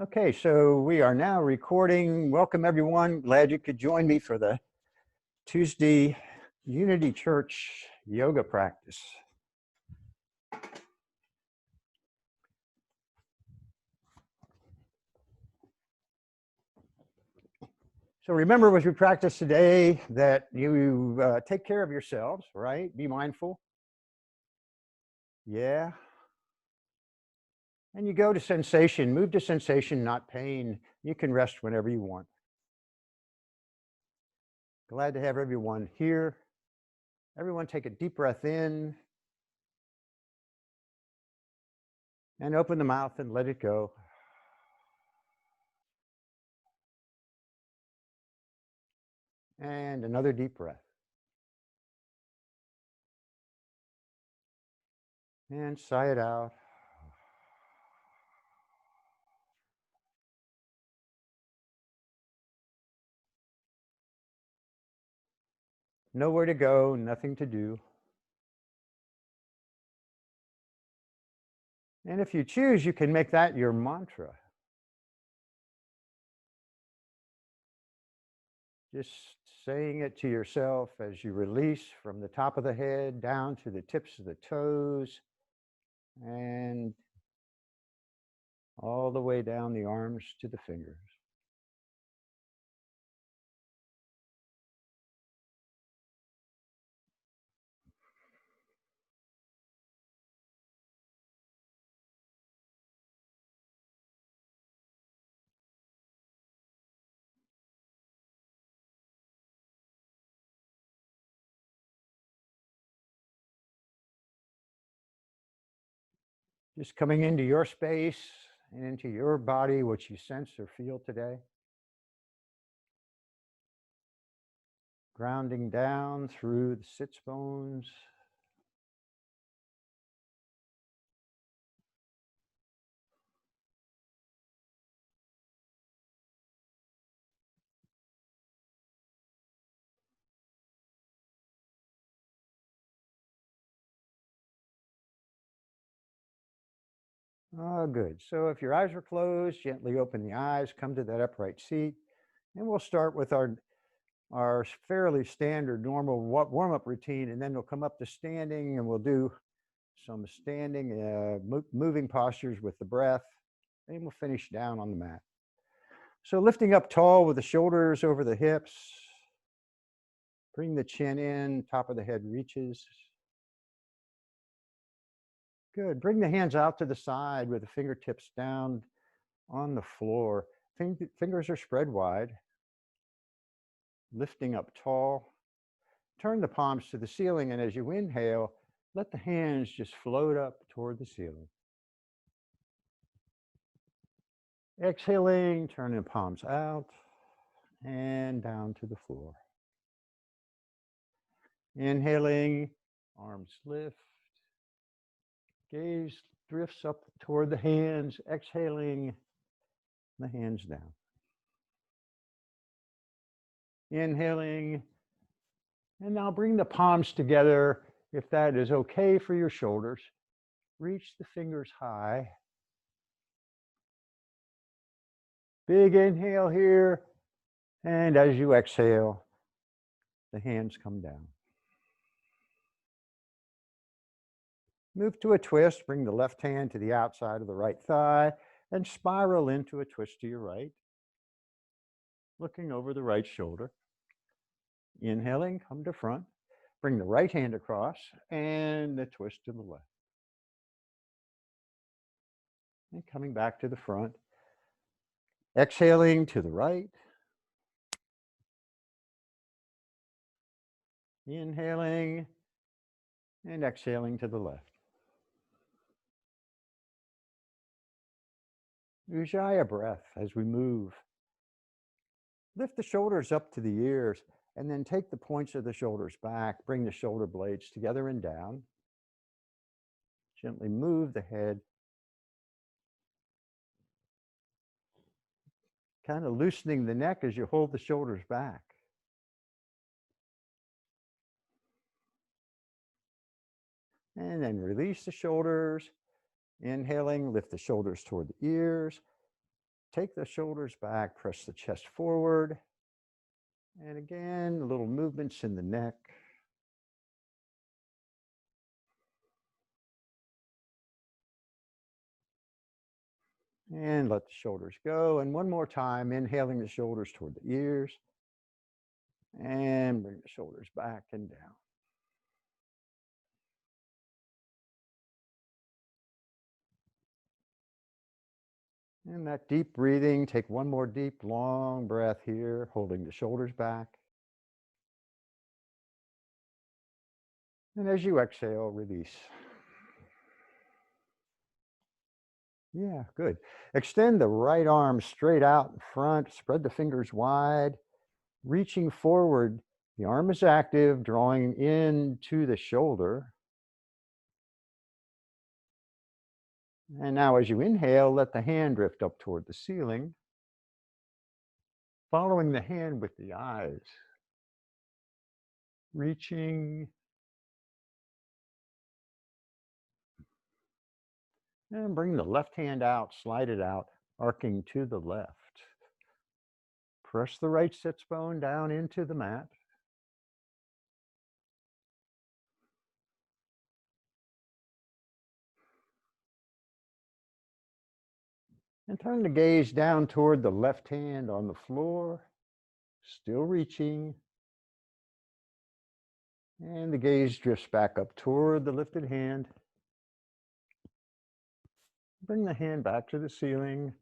Okay, so we are now recording. Welcome, everyone. Glad you could join me for the Tuesday Unity Church yoga practice. So remember, as we practice today, that you take care of yourselves, right? Be mindful. Yeah. And you go to sensation, move to sensation, not pain. You can rest whenever you want. Glad to have everyone here. Everyone take a deep breath in and open the mouth and let it go. And another deep breath. And sigh it out. Nowhere to go, nothing to do. And if you choose, you can make that your mantra. Just saying it to yourself as you release from the top of the head down to the tips of the toes and all the way down the arms to the fingers. Just coming into your space and into your body, what you sense or feel today. Grounding down through the sits bones. Oh, good. So if your eyes are closed, gently open the eyes, come to that upright seat, and we'll start with our fairly standard normal warm-up routine, and then we'll come up to standing and we'll do some standing, moving postures with the breath, and we'll finish down on the mat. So lifting up tall with the shoulders over the hips, bring the chin in, top of the head reaches. Good. Bring the hands out to the side with the fingertips down on the floor. Fingers are spread wide. Lifting up tall. Turn the palms to the ceiling, and as you inhale, let the hands just float up toward the ceiling. Exhaling, turn the palms out and down to the floor. Inhaling, arms lift. Gaze drifts up toward the hands. Exhaling, the hands down. Inhaling, and now bring the palms together if that is okay for your shoulders. Reach the fingers high. Big inhale here, and as you exhale, the hands come down. Move to a twist, bring the left hand to the outside of the right thigh, and spiral into a twist to your right, looking over the right shoulder. Inhaling, come to front, bring the right hand across, and the twist to the left. And coming back to the front. Exhaling to the right. Inhaling, and exhaling to the left. Ujjayi breath as we move. Lift the shoulders up to the ears, and then take the points of the shoulders back. Bring the shoulder blades together and down. Gently move the head. Kind of loosening the neck as you hold the shoulders back. And then release the shoulders. Inhaling, lift the shoulders toward the ears. take the shoulders back, press the chest forward. And again, little movements in the neck. And let the shoulders go. And one more time, inhaling the shoulders toward the ears. And bring the shoulders back and down. And that deep breathing, take one more deep, long breath here, holding the shoulders back. And as you exhale, release. Yeah, good. Extend the right arm straight out in front, spread the fingers wide, reaching forward. The arm is active, drawing into the shoulder. And now as you inhale, let the hand drift up toward the ceiling, following the hand with the eyes, reaching. And bring the left hand out, slide it out, arcing to the left. Press the right sits bone down into the mat. And turn the gaze down toward the left hand on the floor, still reaching. And the gaze drifts back up toward the lifted hand. Bring the hand back to the ceiling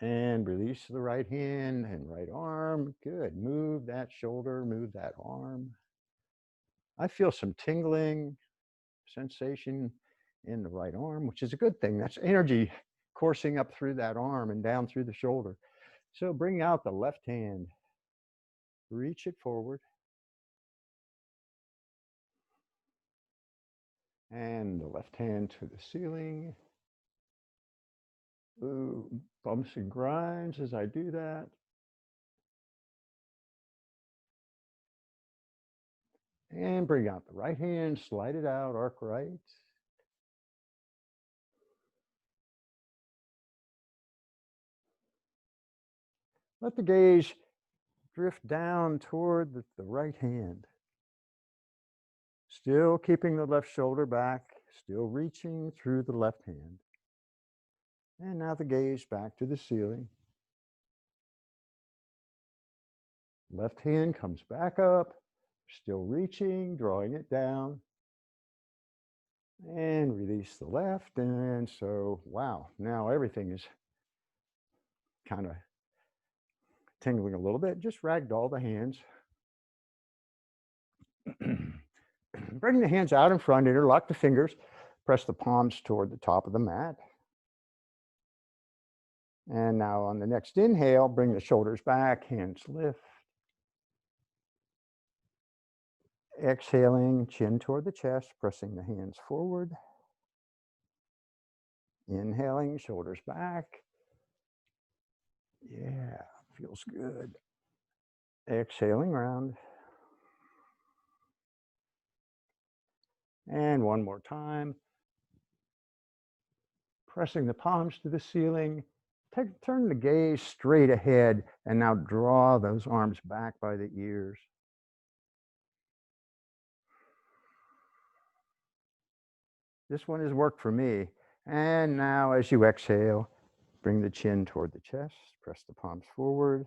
and release the right hand and right arm. Good. Move that shoulder, move that arm. I feel some tingling sensation in the right arm, which is a good thing. That's energy coursing up through that arm and down through the shoulder. So bring out the left hand, reach it forward. And the left hand to the ceiling. Ooh, bumps and grinds as I do that. And bring out the right hand, slide it out, arc right. Let the gaze drift down toward the right hand. Still keeping the left shoulder back, still reaching through the left hand. And now the gaze back to the ceiling. Left hand comes back up, still reaching, drawing it down. And release the left. And so, wow, now everything is kind of tingling a little bit. Just ragdoll the hands. Bring the hands out in front, interlock the fingers, press the palms toward the top of the mat. And now on the next inhale, bring the shoulders back, hands lift. Exhaling, chin toward the chest, pressing the hands forward. Inhaling, shoulders back. Yeah, feels good. Exhaling round. And one more time. Pressing the palms to the ceiling. Turn the gaze straight ahead and now draw those arms back by the ears. This one has worked for me. And now as you exhale, bring the chin toward the chest, press the palms forward.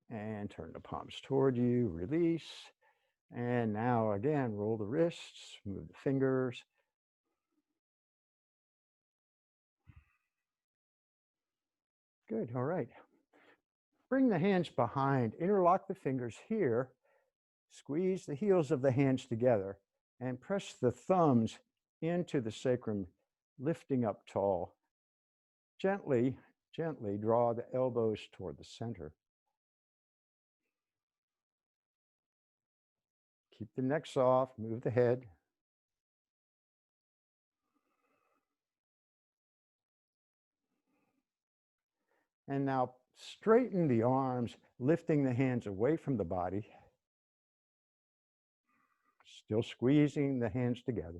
And turn the palms toward you, release. And now again, roll the wrists, move the fingers. Good, all right. Bring the hands behind, interlock the fingers here, squeeze the heels of the hands together, and press the thumbs into the sacrum, lifting up tall. Gently, gently draw the elbows toward the center. Keep the neck soft, move the head. And now straighten the arms, lifting the hands away from the body. Still squeezing the hands together.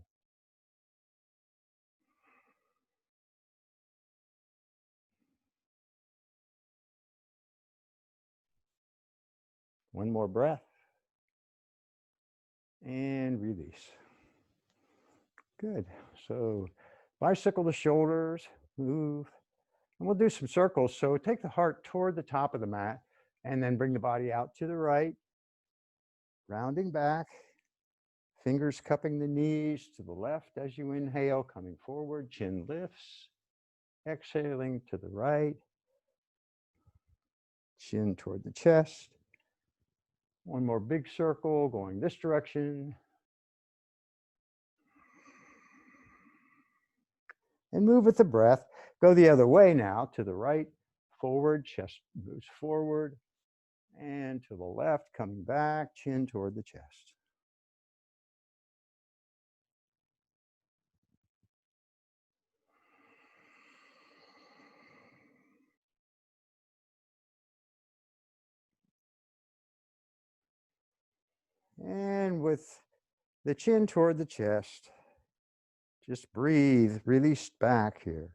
One more breath. And release. Good. So bicycle the shoulders, move. And we'll do some circles. So take the heart toward the top of the mat and then bring the body out to the right, rounding back, fingers cupping the knees to the left as you inhale, coming forward, chin lifts, exhaling to the right, chin toward the chest. One more big circle going this direction. And move with the breath. Go the other way now, to the right, forward, chest moves forward, and to the left, coming back, chin toward the chest. And with the chin toward the chest, just breathe, release back here.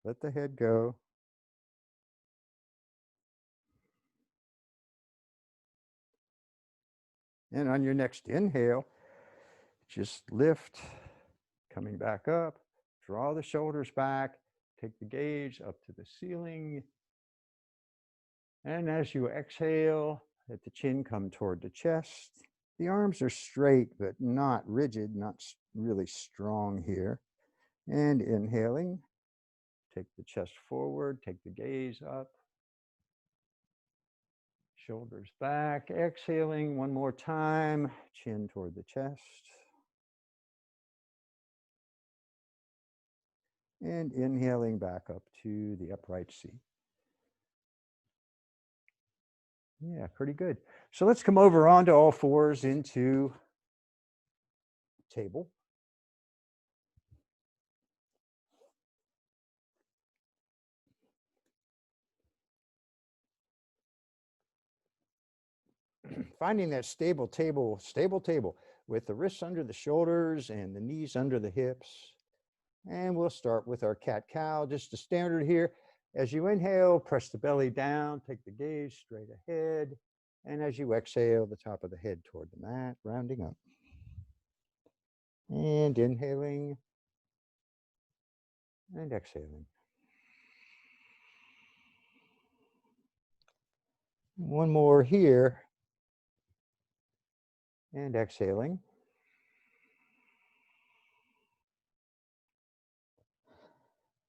Let the head go. And on your next inhale, just lift, coming back up, draw the shoulders back, take the gaze up to the ceiling. And as you exhale, let the chin come toward the chest. The arms are straight, but not rigid, not really strong here. And inhaling, take the chest forward, take the gaze up. Shoulders back, exhaling one more time, chin toward the chest. And inhaling back up to the upright seat. Yeah, pretty good. So let's come over onto all fours into table. Finding that stable table with the wrists under the shoulders and the knees under the hips. And we'll start with our cat-cow, just a standard here. As you inhale, press the belly down, take the gaze straight ahead. And as you exhale, the top of the head toward the mat, rounding up. And inhaling and exhaling. One more here. And exhaling.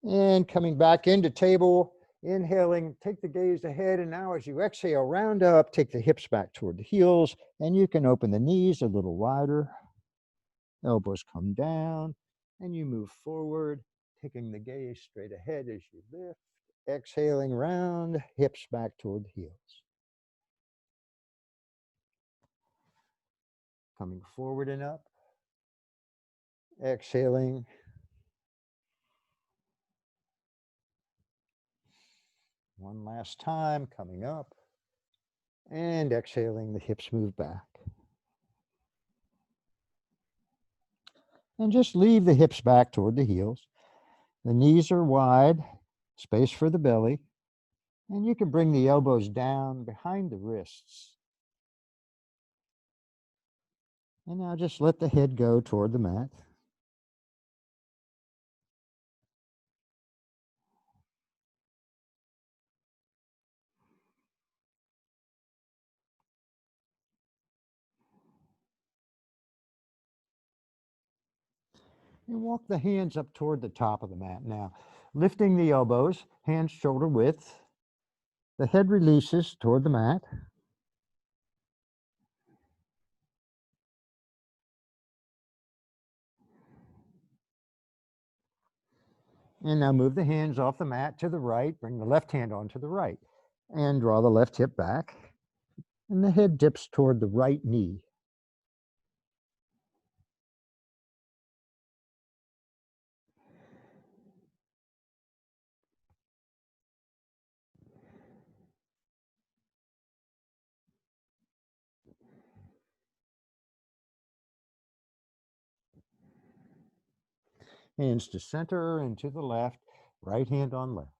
And coming back into table, inhaling, take the gaze ahead. And now as you exhale, round up, take the hips back toward the heels. And you can open the knees a little wider. Elbows come down. And you move forward, taking the gaze straight ahead as you lift. Exhaling round, hips back toward the heels. Coming forward and up. Exhaling. One last time, coming up. And exhaling, the hips move back. And just leave the hips back toward the heels. The knees are wide, space for the belly. And you can bring the elbows down behind the wrists. And now just let the head go toward the mat. And walk the hands up toward the top of the mat now. Lifting the elbows, hands shoulder width. The head releases toward the mat. And now move the hands off the mat to the right. Bring the left hand onto the right. And draw the left hip back. And the head dips toward the right knee. Hands to center and to the left. Right hand on left.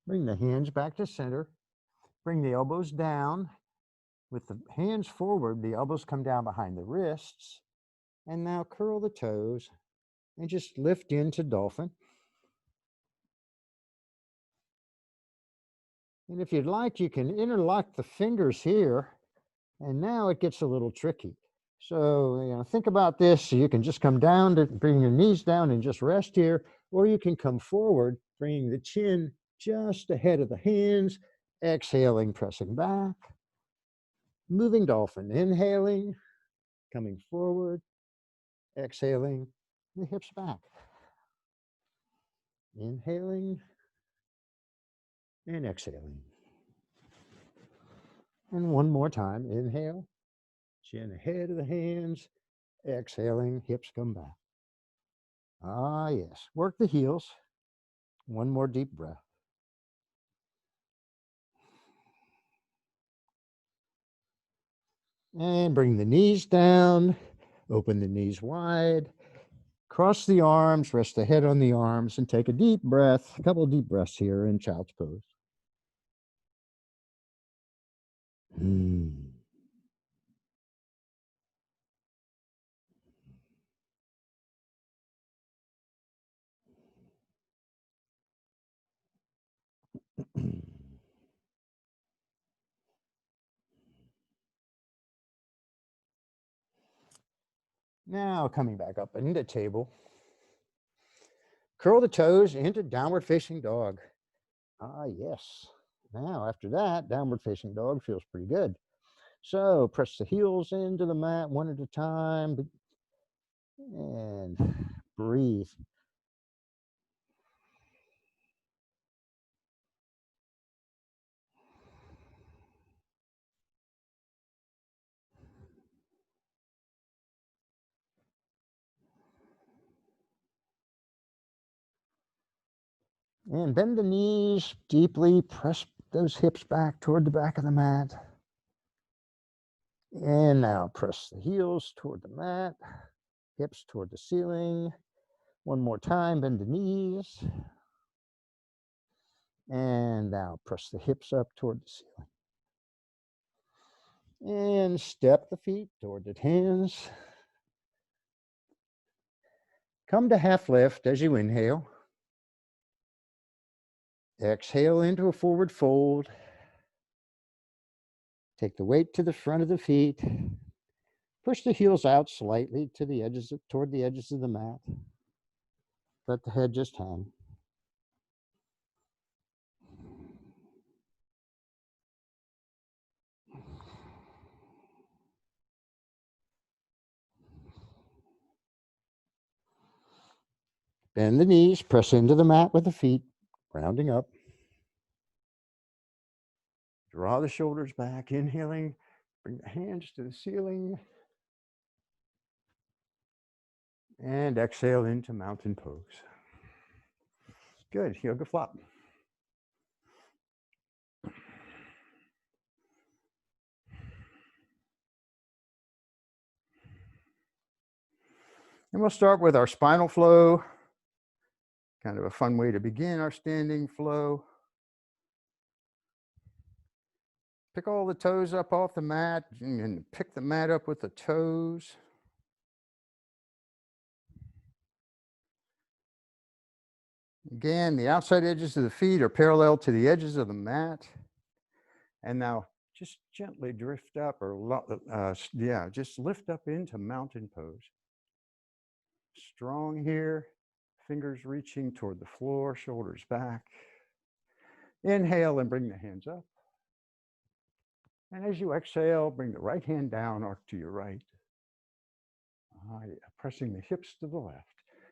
Bring the hands back to center. Bring the elbows down. With the hands forward, the elbows come down behind the wrists. And now curl the toes and just lift into dolphin. And if you'd like, you can interlock the fingers here. And now it gets a little tricky. So, think about this. So you can just come down to bring your knees down and just rest here, or you can come forward, bringing the chin just ahead of the hands, exhaling, pressing back, moving dolphin, inhaling, coming forward, exhaling, the hips back, inhaling and exhaling. And one more time, inhale, chin ahead of the hands, exhaling, hips come back. Ah, yes. Work the heels. One more deep breath. And bring the knees down, open the knees wide, cross the arms, rest the head on the arms, and take a deep breath, a couple of deep breaths here in child's pose. Now coming back up into table. Curl the toes into downward facing dog. Ah, yes. Now after that, downward facing dog feels pretty good. So press the heels into the mat one at a time and breathe. And bend the knees deeply, press those hips back toward the back of the mat. And now press the heels toward the mat, hips toward the ceiling. One more time, bend the knees. And now press the hips up toward the ceiling. And step the feet toward the hands. Come to half lift as you inhale. Exhale into a forward fold. Take the weight to the front of the feet. Push the heels out slightly to the edges toward the edges of the mat. Let the head just hang. Bend the knees, press into the mat with the feet, rounding up. Draw the shoulders back, inhaling, bring the hands to the ceiling. And exhale into mountain pose. Good, yoga flop. And we'll start with our spinal flow. Kind of a fun way to begin our standing flow. Pick all the toes up off the mat and pick the mat up with the toes. Again, the outside edges of the feet are parallel to the edges of the mat. And now just gently drift up or just lift up into mountain pose. Strong here, fingers reaching toward the floor, shoulders back. Inhale and bring the hands up. And as you exhale, bring the right hand down, arc to your right. Pressing the hips to the left.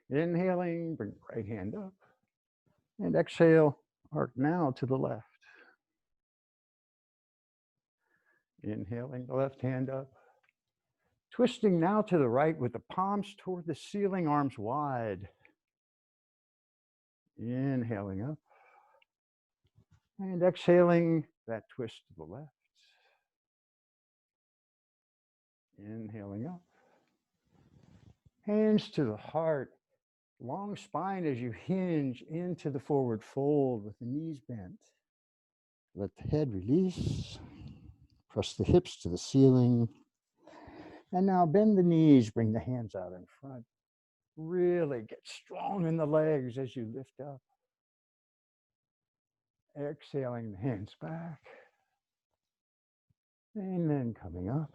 Inhaling, bring the right hand up. And exhale, arc now to the left. Inhaling, the left hand up. Twisting now to the right with the palms toward the ceiling, arms wide. Inhaling up. And exhaling, that twist to the left. Inhaling up. Hands to the heart. Long spine as you hinge into the forward fold with the knees bent. Let the head release. Press the hips to the ceiling. And now bend the knees, bring the hands out in front. Really get strong in the legs as you lift up. Exhaling the hands back. And then coming up.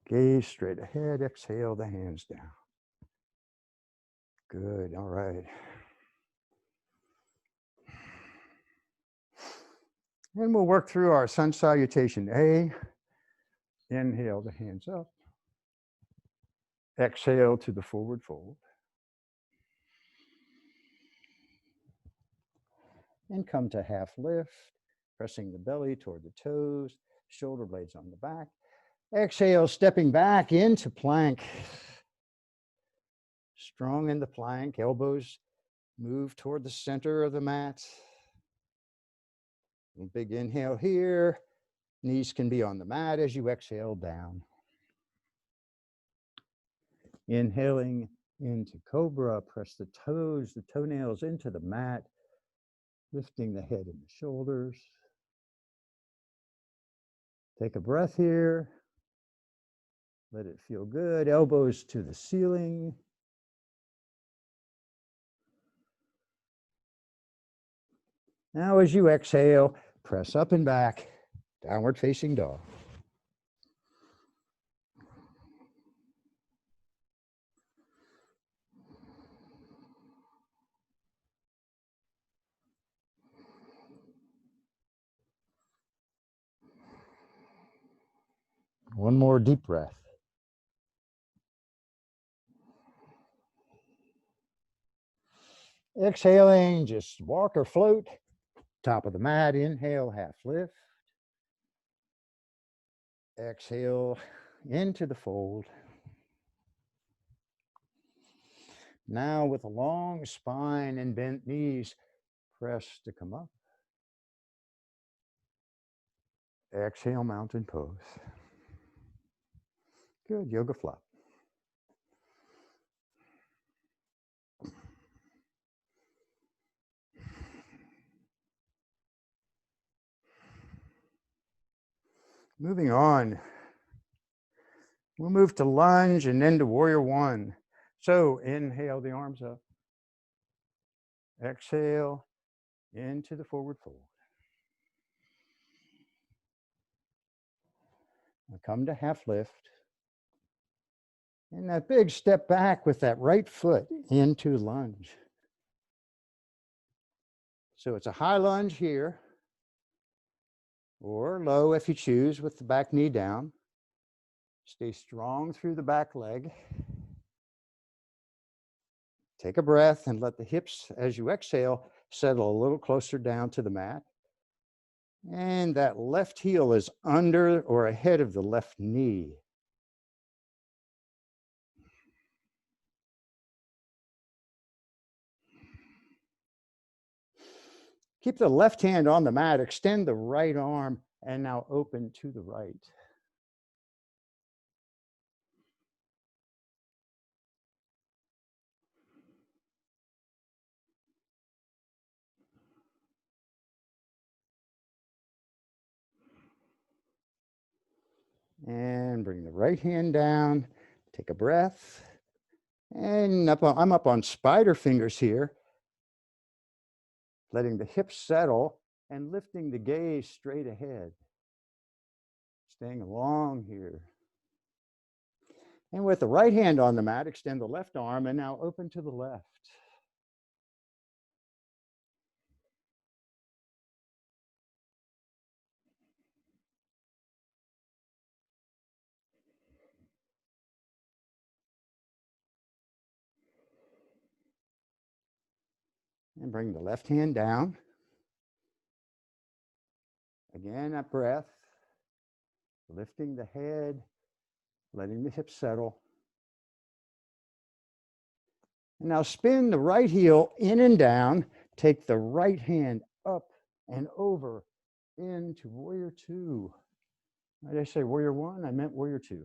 Gaze straight ahead. Exhale the hands down. Good. All right. And we'll work through our sun salutation A. Inhale the hands up. Exhale to the forward fold. And come to half lift, pressing the belly toward the toes, shoulder blades on the back. Exhale, stepping back into plank. Strong in the plank, elbows move toward the center of the mat. A big inhale here. Knees can be on the mat as you exhale down. Inhaling into cobra, press the toes, the toenails into the mat, lifting the head and the shoulders. Take a breath here. Let it feel good. Elbows to the ceiling. Now as you exhale, press up and back, downward facing dog. One more deep breath. Exhaling, just walk or float. Top of the mat, inhale, half lift. Exhale into the fold. Now with a long spine and bent knees, press to come up. Exhale, mountain pose. Good, yoga flop. Moving on, we'll move to lunge and then to warrior one. So inhale the arms up. Exhale into the forward fold. Now come to half lift. And that big step back with that right foot into lunge. So it's a high lunge here, or low if you choose with the back knee down. Stay strong through the back leg. Take a breath and let the hips, as you exhale, settle a little closer down to the mat. And that left heel is under or ahead of the left knee. Keep the left hand on the mat, extend the right arm, and now open to the right. And bring the right hand down, take a breath. And I'm up on spider fingers here, letting the hips settle and lifting the gaze straight ahead. Staying long here. And with the right hand on the mat, extend the left arm and now open to the left. And bring the left hand down. Again, that breath, lifting the head, letting the hips settle. And now spin the right heel in and down. Take the right hand up and over into warrior two. Why did I say warrior one? I meant warrior two.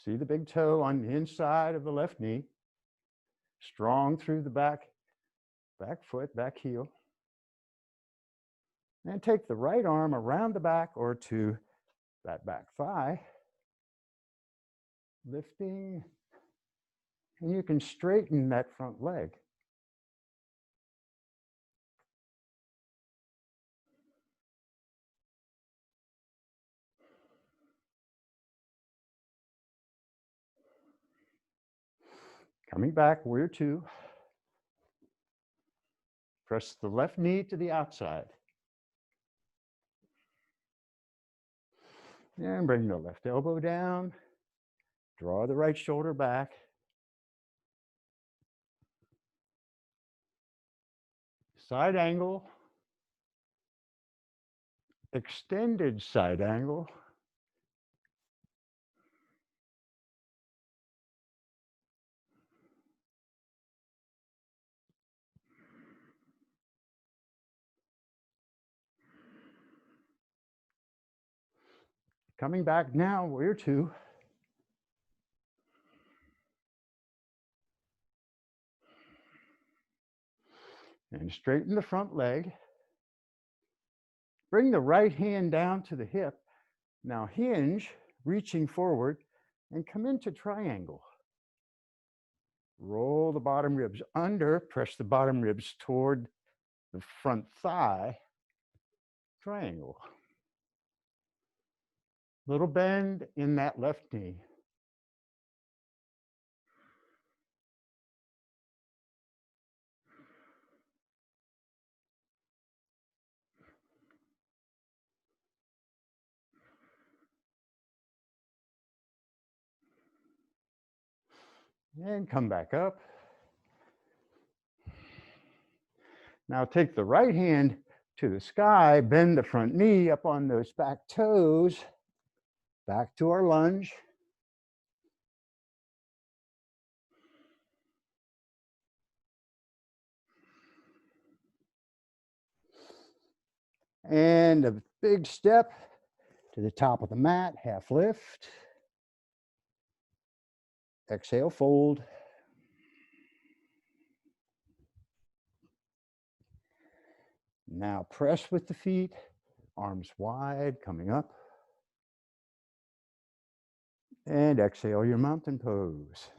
See the big toe on the inside of the left knee, strong through the back foot, back heel. And take the right arm around the back or to that back thigh, lifting, and you can straighten that front leg. Coming back, warrior two. Press the left knee to the outside. And bring the left elbow down. Draw the right shoulder back. Side angle. Extended side angle. Coming back now, warrior two. And straighten the front leg. Bring the right hand down to the hip. Now hinge, reaching forward, and come into triangle. Roll the bottom ribs under, press the bottom ribs toward the front thigh, triangle. Little bend in that left knee. And come back up. Now take the right hand to the sky, bend the front knee up on those back toes, back to our lunge. And a big step to the top of the mat, half lift. Exhale, fold. Now press with the feet, arms wide, coming up. And exhale your mountain pose.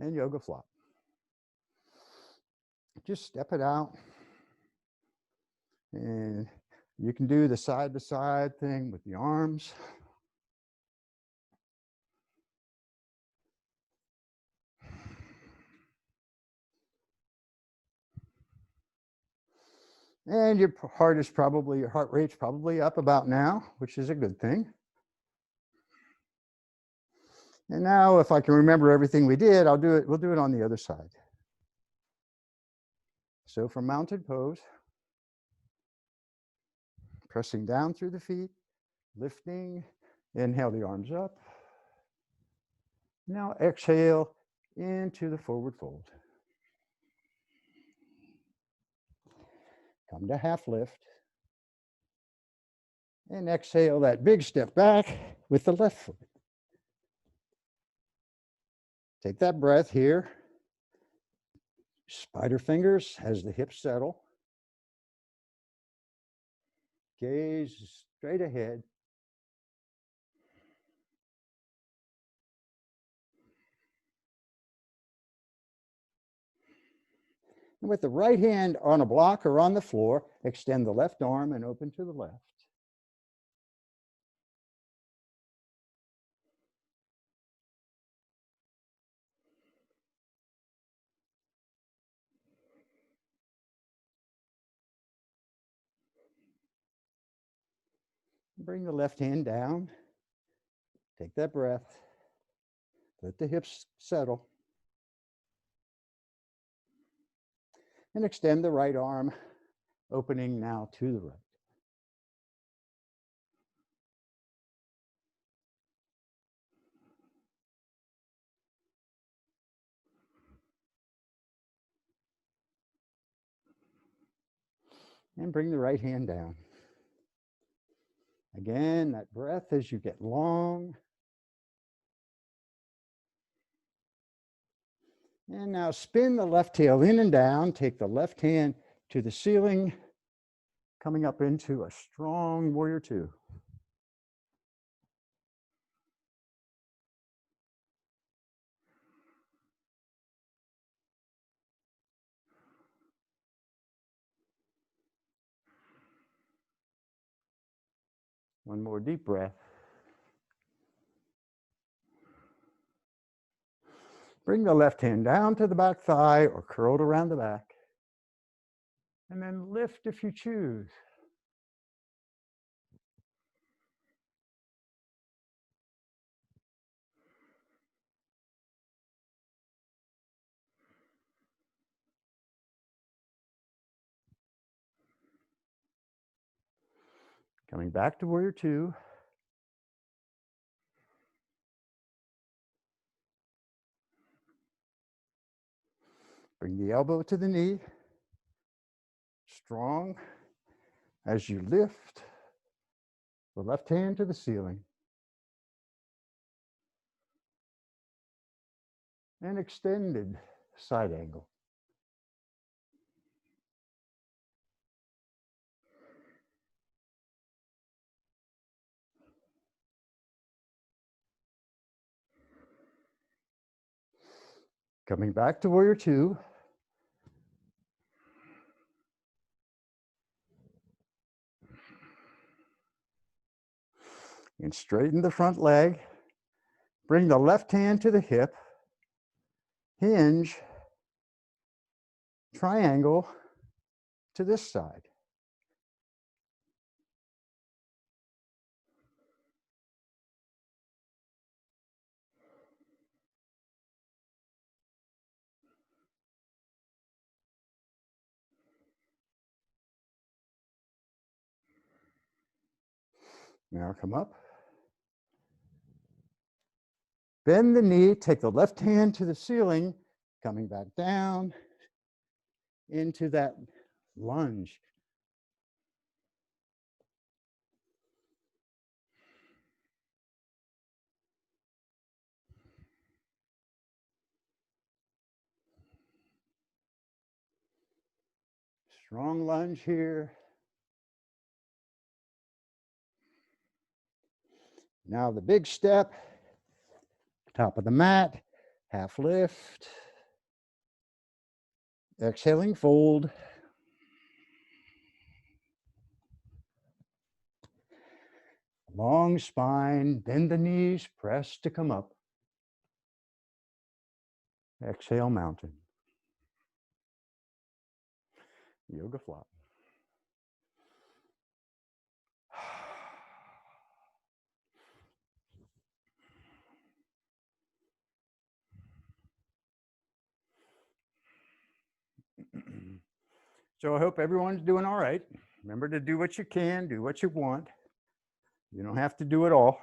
And yoga flop. Just step it out. And you can do the side to side thing with the arms. And your heart rate's probably up about now, which is a good thing. And now if I can remember everything we did, we'll do it on the other side. So for mountain pose, pressing down through the feet, lifting, inhale the arms up. Now exhale into the forward fold. Come to half lift. And exhale that big step back with the left foot. Take that breath here. Spider fingers as the hips settle. Gaze straight ahead. And with the right hand on a block or on the floor, extend the left arm and open to the left. Bring the left hand down. Take that breath. Let the hips settle. And extend the right arm, opening now to the right. And bring the right hand down. Again, that breath as you get long. And now spin the left tail in and down. Take the left hand to the ceiling, coming up into a strong warrior two. One more deep breath. Bring the left hand down to the back thigh or curled around the back. And then lift if you choose. Coming back to warrior two. Bring the elbow to the knee. Strong as you lift the left hand to the ceiling. And extended side angle. Coming back to warrior two. And straighten the front leg. Bring the left hand to the hip. Hinge. Triangle to this side. Now come up. Bend the knee, take the left hand to the ceiling, coming back down into that lunge. Strong lunge here. Now the big step, top of the mat, half lift. Exhaling, fold. Long spine, bend the knees, press to come up. Exhale, mountain. Yoga flop. So I hope everyone's doing all right. Remember to do what you can, do what you want. You don't have to do it all.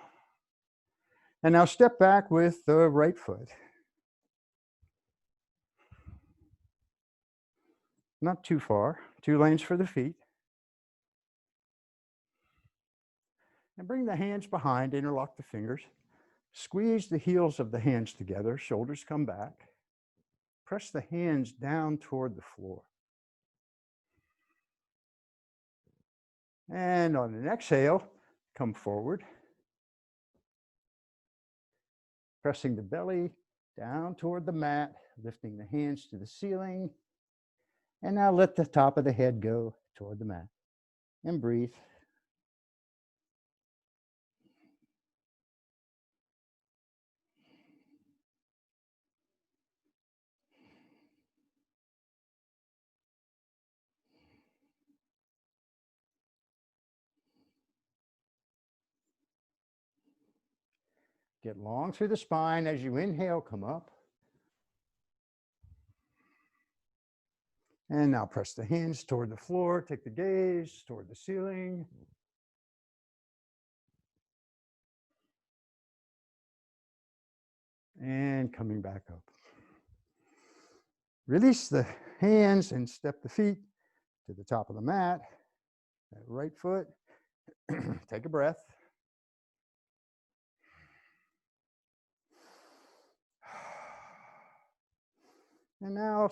And now step back with the right foot. Not too far, 2 lanes for the feet. And bring the hands behind, interlock the fingers. Squeeze the heels of the hands together, shoulders come back. Press the hands down toward the floor. And on an exhale, come forward. Pressing the belly down toward the mat, lifting the hands to the ceiling. And now let the top of the head go toward the mat. And breathe. Get long through the spine. As you inhale, come up. And now press the hands toward the floor. Take the gaze toward the ceiling. And coming back up. Release the hands and step the feet to the top of the mat. That right foot. Take a breath. And now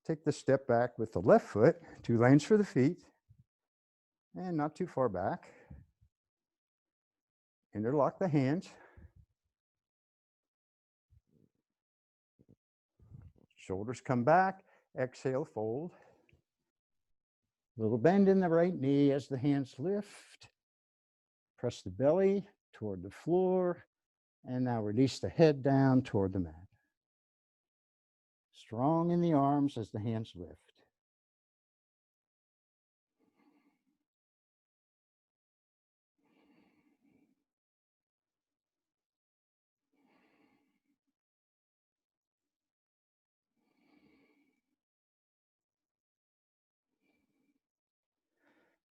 take the step back with the left foot, 2 lanes for the feet, and not too far back. Interlock the hands. Shoulders come back, exhale, fold. Little bend in the right knee as the hands lift. Press the belly toward the floor, and now release the head down toward the mat. Strong in the arms as the hands lift.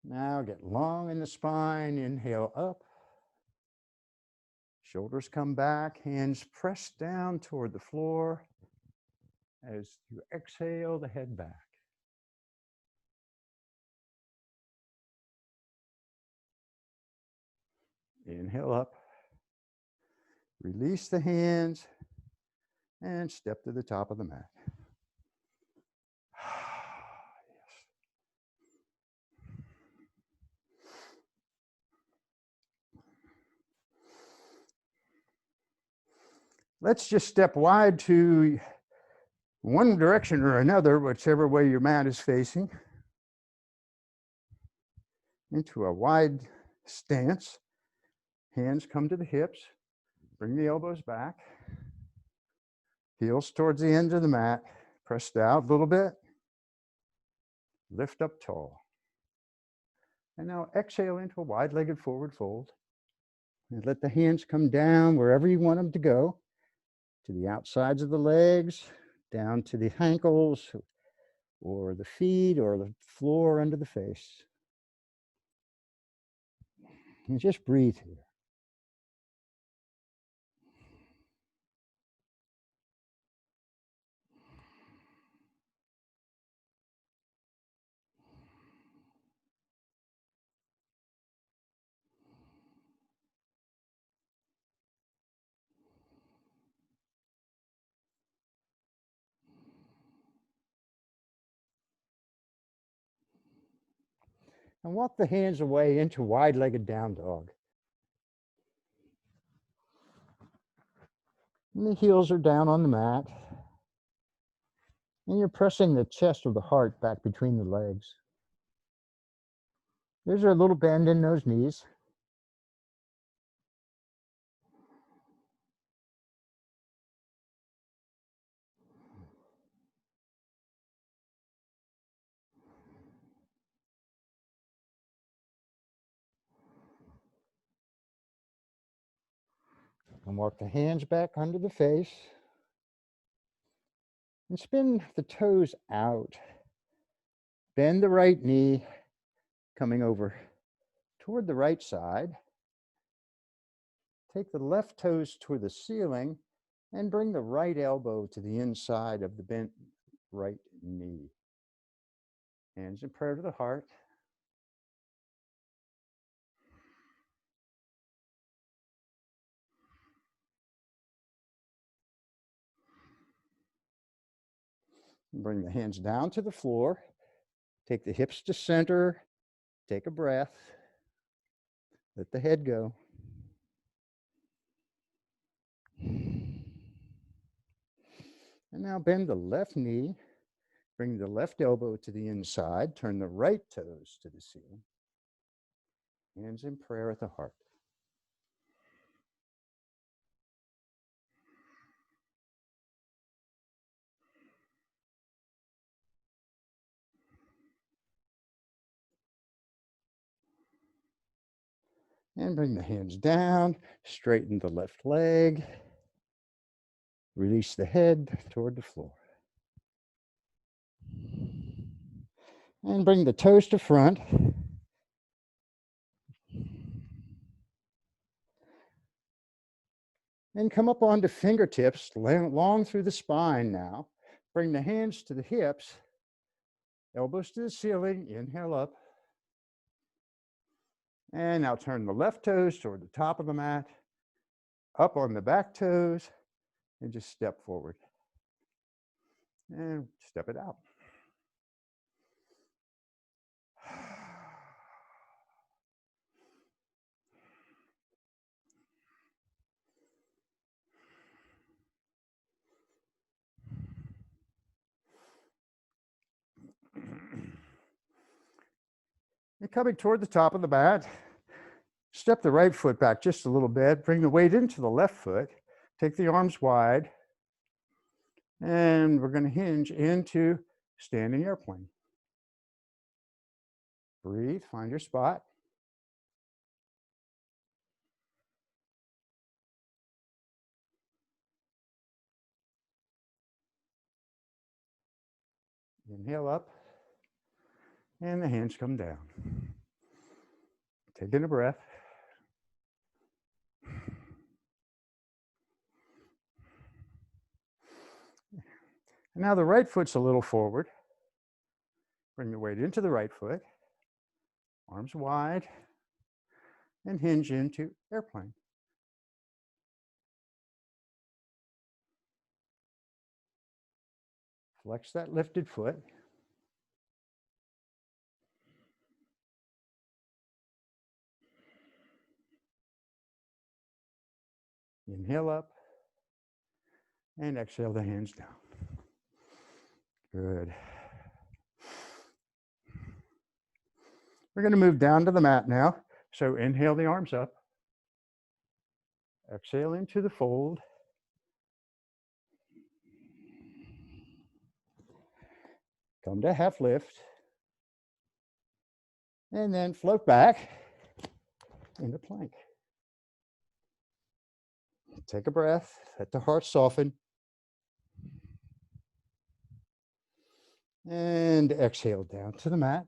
Now get long in the spine, inhale up. Shoulders come back, hands press down toward the floor. As you exhale, the head back. Inhale up. Release the hands and step to the top of the mat. Let's just step wide to one direction or another, whichever way your mat is facing, into a wide stance. Hands come to the hips. Bring the elbows back. Heels towards the end of the mat. Press down a little bit. Lift up tall. And now exhale into a wide-legged forward fold. And let the hands come down wherever you want them to go, to the outsides of the legs, down to the ankles, or the feet, or the floor under the face. And just breathe here. And walk the hands away into wide-legged down dog. And the heels are down on the mat. And you're pressing the chest or the heart back between the legs. There's a little bend in those knees. And walk the hands back under the face. And spin the toes out. Bend the right knee, coming over toward the right side. Take the left toes toward the ceiling and bring the right elbow to the inside of the bent right knee. Hands in prayer to the heart. Bring the hands down to the floor. Take the hips to center. Take a breath. Let the head go. And now bend the left knee. Bring the left elbow to the inside. Turn the right toes to the ceiling. Hands in prayer at the heart. And bring the hands down, straighten the left leg, release the head toward the floor. And bring the toes to front. And come up onto fingertips, long through the spine now. Bring the hands to the hips, elbows to the ceiling, inhale up. And now turn the left toes toward the top of the mat, up on the back toes, and just step forward. and step it out. And coming toward the top of the mat, step the right foot back just a little bit, bring the weight into the left foot, take the arms wide, and we're going to hinge into standing airplane. Breathe, find your spot. Inhale up, and the hands come down. Take in a breath. And now the right foot's a little forward. Bring the weight into the right foot, arms wide, and hinge into airplane. Flex that lifted foot. Inhale up, and exhale the hands down. Good. We're going to move down to the mat now. So inhale the arms up. Exhale into the fold. Come to half lift. And then float back into plank. Take a breath. Let the heart soften. And exhale down to the mat.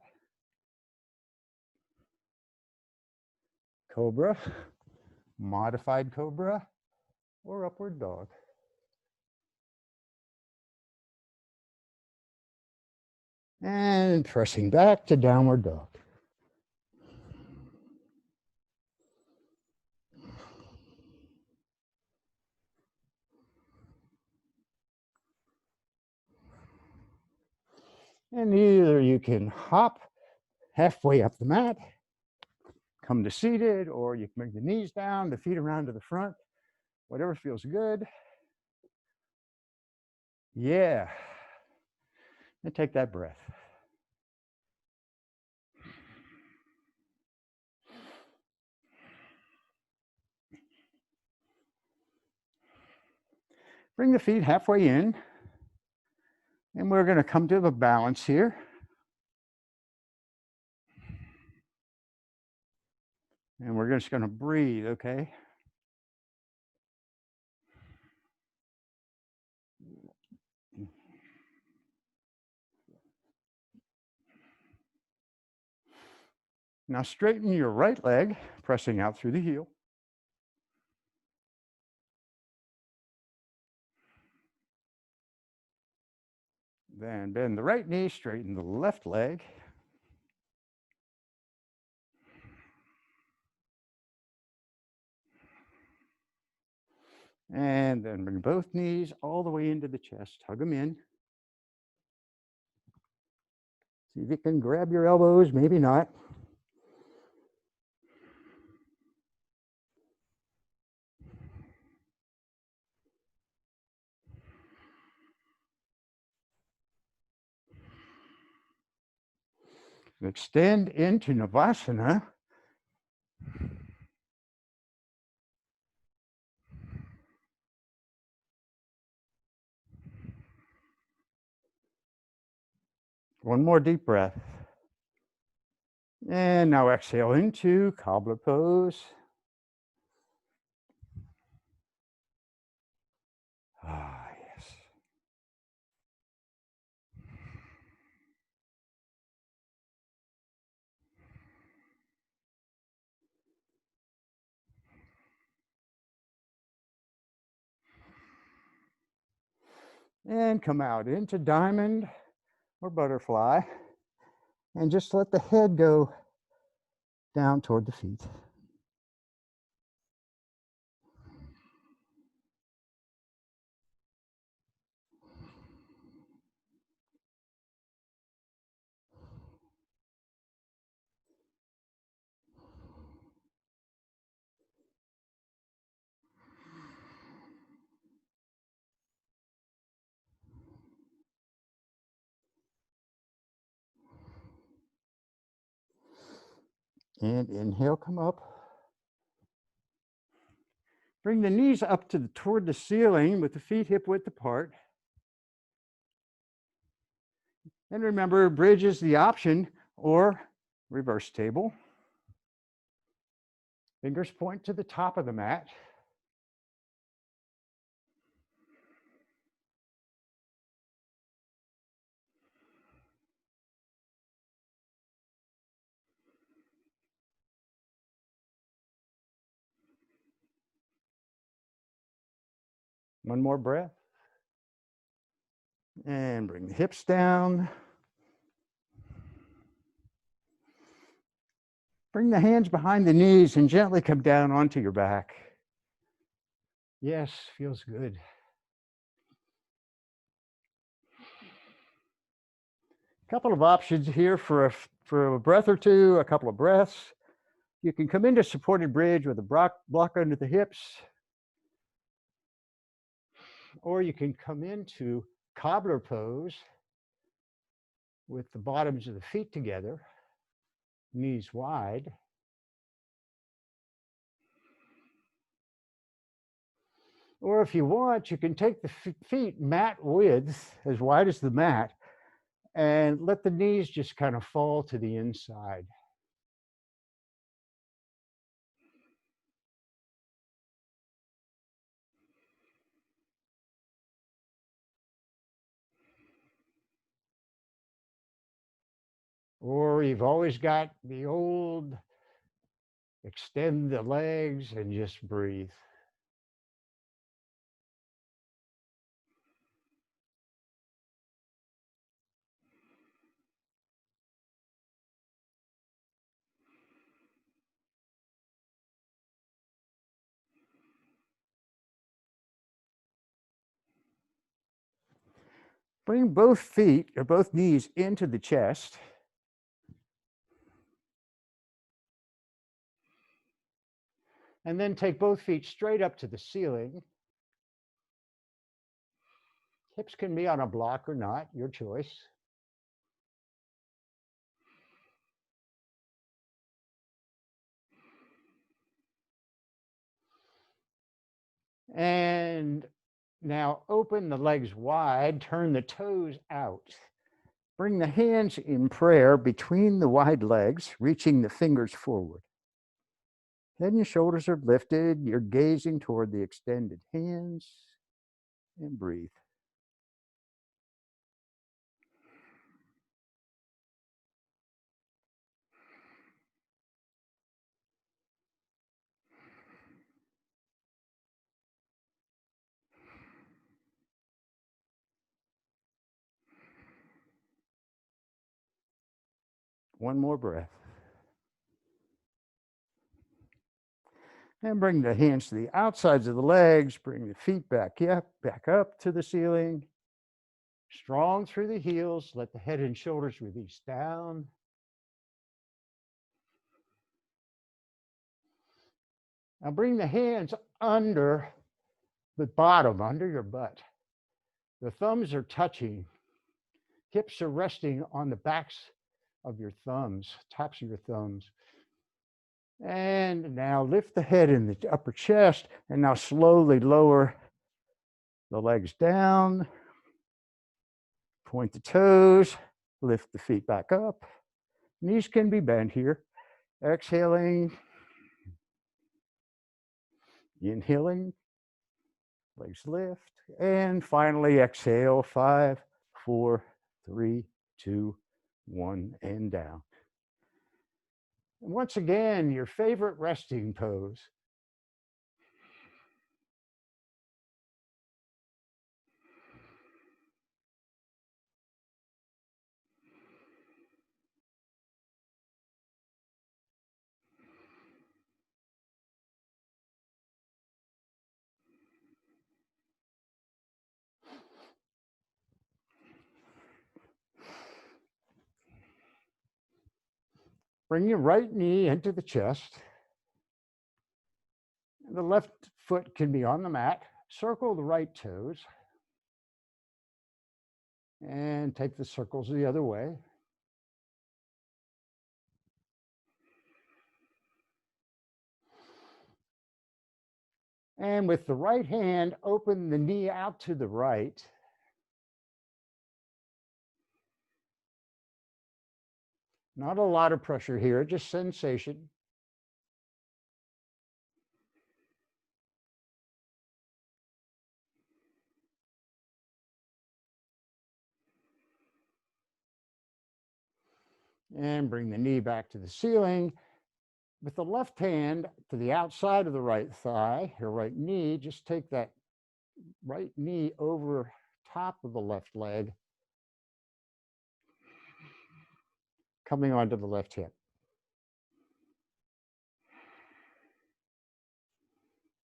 Cobra, modified cobra, or upward dog. And pressing back to downward dog. And either you can hop halfway up the mat, come to seated, or you can bring the knees down, the feet around to the front, whatever feels good. Yeah. And take that breath. Bring the feet halfway in. And we're going to come to the balance here. And we're just going to breathe, okay? Now straighten your right leg, pressing out through the heel. Then bend the right knee, straighten the left leg. And then bring both knees all the way into the chest. Hug them in. See if you can grab your elbows, maybe not. Extend into Navasana. One more deep breath. And now exhale into cobbler pose. Ah, yes. And come out into diamond or butterfly. And just let the head go down toward the feet. And inhale, come up. Bring the knees up toward the ceiling with the feet hip width apart. And remember, bridge is the option or reverse table. Fingers point to the top of the mat. One more breath. And bring the hips down. Bring the hands behind the knees and gently come down onto your back. Yes, feels good. A couple of options here for a breath or two, a couple of breaths. You can come into supported bridge with a block under the hips, or you can come into cobbler pose with the bottoms of the feet together, knees wide. Or if you want, you can take the feet mat width, as wide as the mat, and let the knees just kind of fall to the inside. Or you've always got the old extend the legs and just breathe. Bring both feet or both knees into the chest. And then take both feet straight up to the ceiling. Hips can be on a block or not, your choice. And now open the legs wide, turn the toes out. Bring the hands in prayer between the wide legs, reaching the fingers forward. Head and shoulders are lifted. You're gazing toward the extended hands, and breathe. One more breath. And bring the hands to the outsides of the legs. Bring the feet back up to the ceiling. Strong through the heels. Let the head and shoulders release down. Now bring the hands under the bottom, under your butt. The thumbs are touching. Hips are resting on the backs of your thumbs, tops of your thumbs. And now lift the head in the upper chest, and now slowly lower the legs down. Point the toes, lift the feet back up. Knees can be bent here. Exhaling, inhaling, legs lift, and finally exhale. 5, 4, 3, 2, 1, and down. And once again, your favorite resting pose. Bring your right knee into the chest. The left foot can be on the mat. Circle the right toes. And take the circles the other way. And with the right hand, open the knee out to the right. Not a lot of pressure here, just sensation. And bring the knee back to the ceiling. With the left hand to the outside of the right thigh, your right knee, just take that right knee over top of the left leg, coming onto the left hip.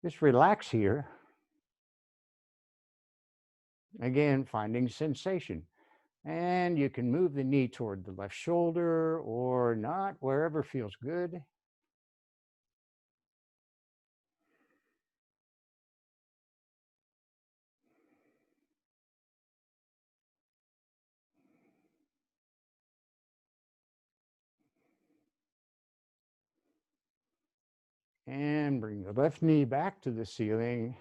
Just relax here. Again, finding sensation. And you can move the knee toward the left shoulder or not, wherever feels good. And bring the left knee back to the ceiling.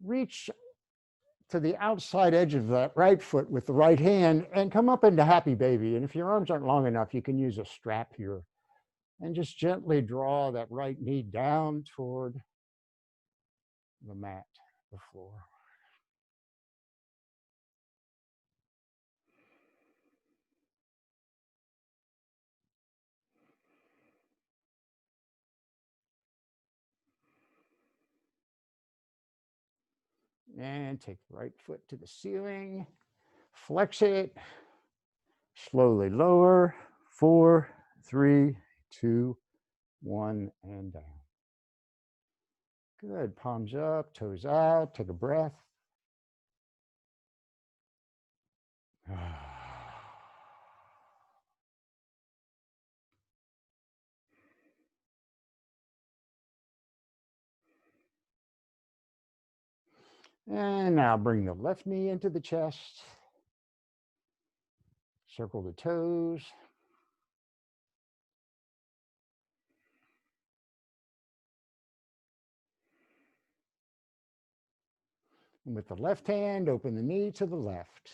Reach to the outside edge of that right foot with the right hand and come up into happy baby. And if your arms aren't long enough, you can use a strap here and just gently draw that right knee down toward the mat, the floor. And take the right foot to the ceiling, flex it, slowly lower, 4, 3, 2, 1, and down. Good, palms up, toes out, take a breath. And now bring the left knee into the chest, circle the toes. And with the left hand, open the knee to the left.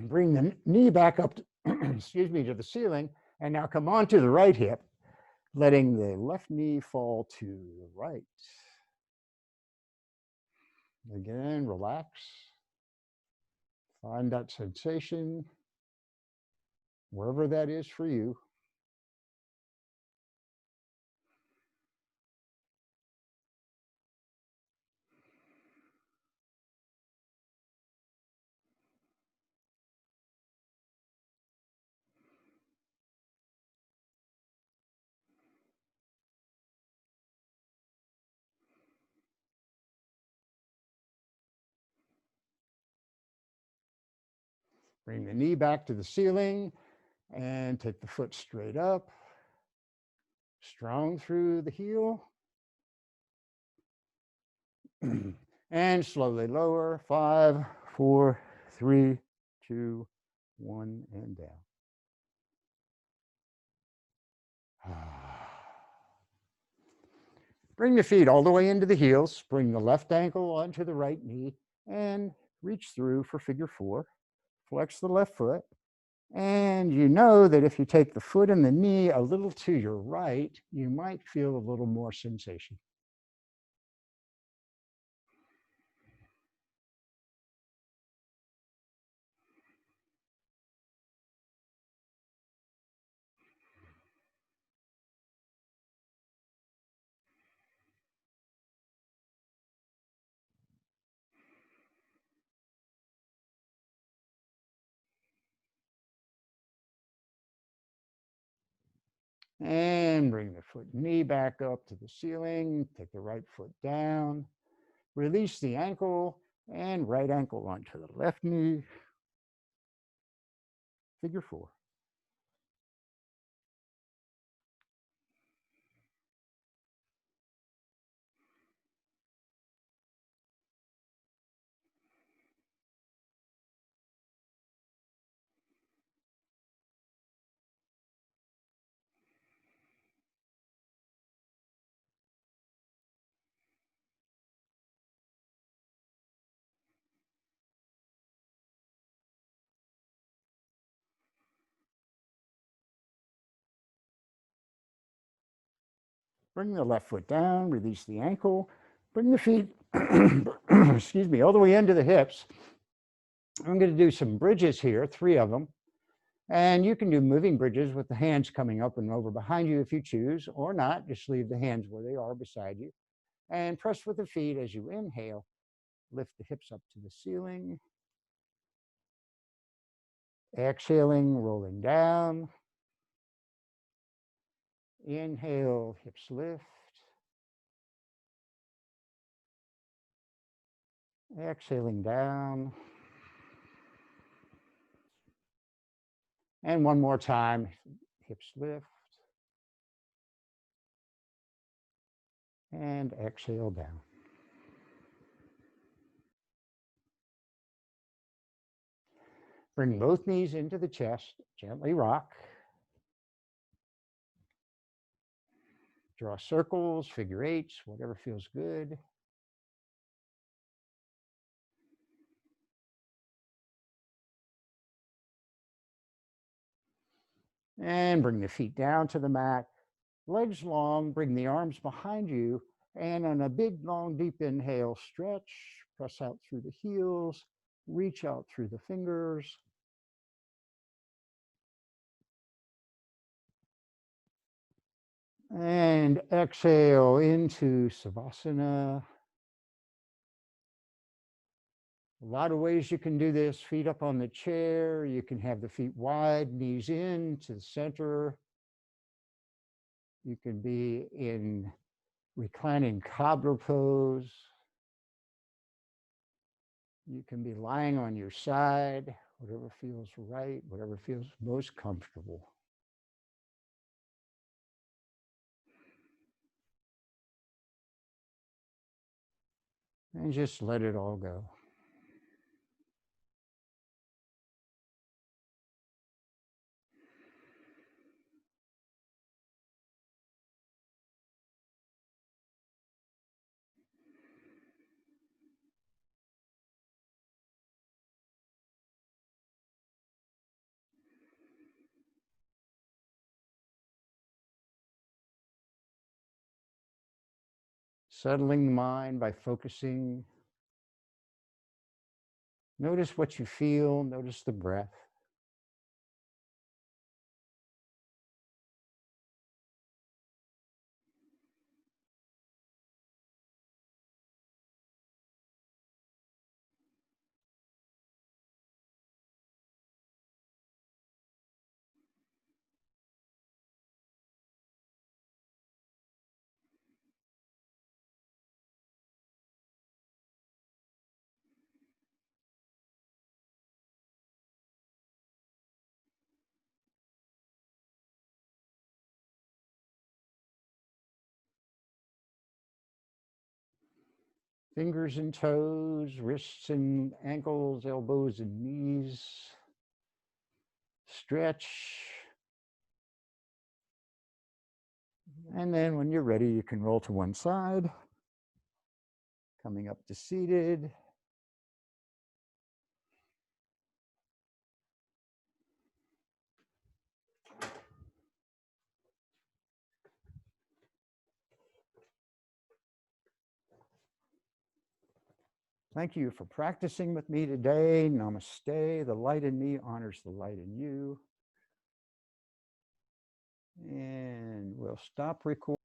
Bring the knee back up, to, excuse me, to the ceiling, and now come onto the right hip, letting the left knee fall to the right. Again, relax. Find that sensation, wherever that is for you. Bring the knee back to the ceiling and take the foot straight up. Strong through the heel. And slowly lower. 5, 4, 3, 2, 1, and down. Bring the feet all the way into the heels. Bring the left ankle onto the right knee and reach through for figure 4. Flex the left foot. And you know that if you take the foot and the knee a little to your right, you might feel a little more sensation. And bring the foot knee back up to the ceiling. Take the right foot down. Release the ankle and right ankle onto the left knee. Figure 4. Bring the left foot down, release the ankle, bring the feet, excuse me, all the way into the hips. I'm going to do some bridges here, 3 of them. And you can do moving bridges with the hands coming up and over behind you if you choose, or not. Just leave the hands where they are beside you. And press with the feet as you inhale. Lift the hips up to the ceiling. Exhaling, rolling down. Inhale, hips lift. Exhaling down. And one more time, hips lift. And exhale down. Bring both knees into the chest, gently rock. Draw circles, figure 8s, whatever feels good. And bring the feet down to the mat. Legs long, bring the arms behind you. And on a big, long, deep inhale, stretch, press out through the heels, reach out through the fingers. And exhale into Savasana. A lot of ways you can do this. Feet up on the chair. You can have the feet wide, knees in to the center. You can be in reclining cobbler pose. You can be lying on your side, whatever feels right, whatever feels most comfortable. And just let it all go. Settling the mind by focusing. Notice what you feel, notice the breath. Fingers and toes, wrists and ankles, elbows and knees. Stretch. And then when you're ready, you can roll to one side. Coming up to seated. Thank you for practicing with me today. Namaste. The light in me honors the light in you. And we'll stop recording.